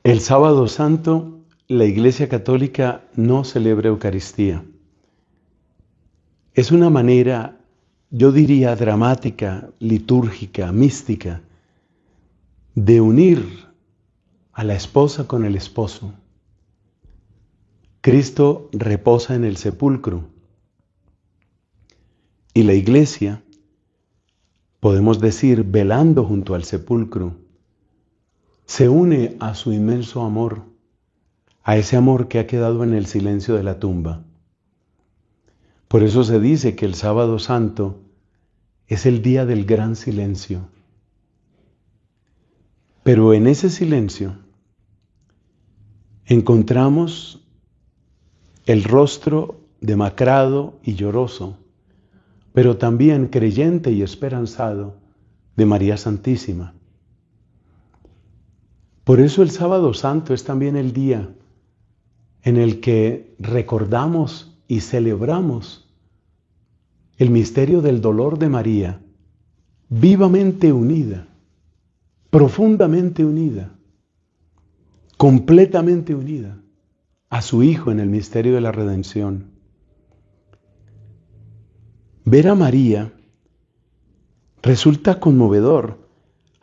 El sábado santo, la Iglesia Católica no celebra Eucaristía. Es una manera, yo diría, dramática, litúrgica, mística, de unir a la esposa con el esposo. Cristo reposa en el sepulcro y la Iglesia, podemos decir, velando junto al sepulcro, se une a su inmenso amor, a ese amor que ha quedado en el silencio de la tumba. Por eso se dice que el sábado santo es el día del gran silencio. Pero en ese silencio encontramos el rostro demacrado y lloroso, pero también creyente y esperanzado de María Santísima. Por eso el sábado santo es también el día en el que recordamos y celebramos el misterio del dolor de María, vivamente unida, profundamente unida, completamente unida a su Hijo en el misterio de la redención. Ver a María resulta conmovedor.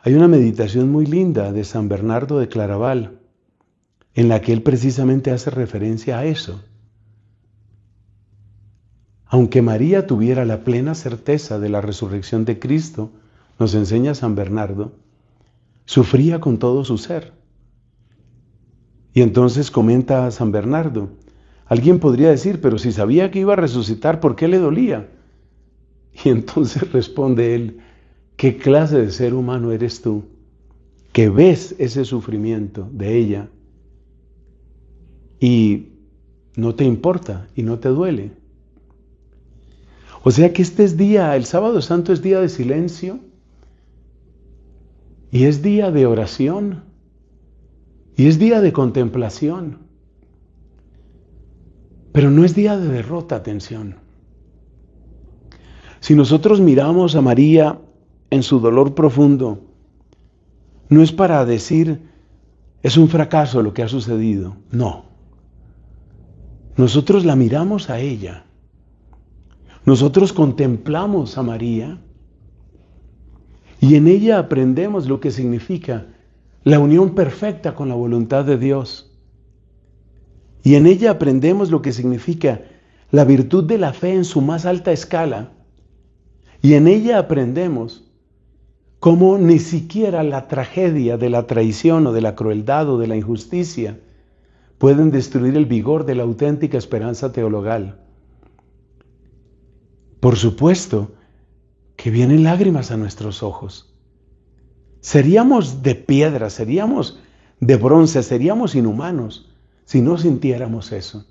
Hay una meditación muy linda de San Bernardo de Claraval, en la que él precisamente hace referencia a eso. Aunque María tuviera la plena certeza de la resurrección de Cristo, nos enseña San Bernardo, sufría con todo su ser. Y entonces comenta a San Bernardo, alguien podría decir, pero si sabía que iba a resucitar, ¿por qué le dolía? Y entonces responde él, ¿qué clase de ser humano eres tú que ves ese sufrimiento de ella y no te importa y no te duele? O sea que este es día, el sábado santo es día de silencio y es día de oración y es día de contemplación, pero no es día de derrota, atención. Si nosotros miramos a María en su dolor profundo, no es para decir, es un fracaso lo que ha sucedido. No. Nosotros la miramos a ella. Nosotros contemplamos a María y en ella aprendemos lo que significa la unión perfecta con la voluntad de Dios. Y en ella aprendemos lo que significa la virtud de la fe en su más alta escala. Y en ella aprendemos cómo ni siquiera la tragedia de la traición o de la crueldad o de la injusticia pueden destruir el vigor de la auténtica esperanza teologal. Por supuesto que vienen lágrimas a nuestros ojos. Seríamos de piedra, seríamos de bronce, seríamos inhumanos si no sintiéramos eso.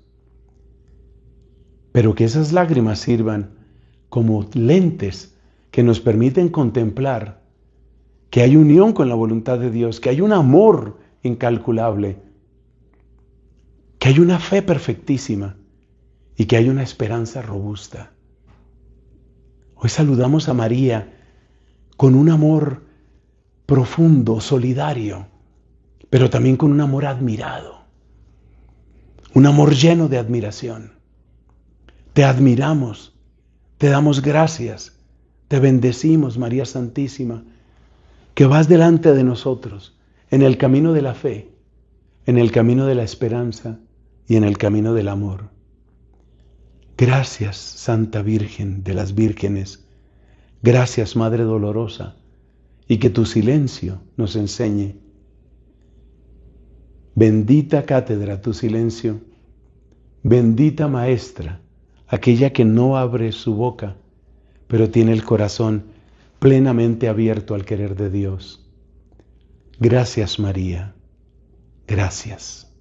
Pero que esas lágrimas sirvan como lentes que nos permiten contemplar que hay unión con la voluntad de Dios, que hay un amor incalculable, que hay una fe perfectísima y que hay una esperanza robusta. Hoy saludamos a María con un amor profundo, solidario, pero también con un amor admirado, un amor lleno de admiración. Te admiramos. Te damos gracias, te bendecimos, María Santísima, que vas delante de nosotros en el camino de la fe, en el camino de la esperanza y en el camino del amor. Gracias, Santa Virgen de las Vírgenes, gracias, Madre Dolorosa, y que tu silencio nos enseñe. Bendita cátedra tu silencio, bendita maestra, aquella que no abre su boca, pero tiene el corazón plenamente abierto al querer de Dios. Gracias, María. Gracias.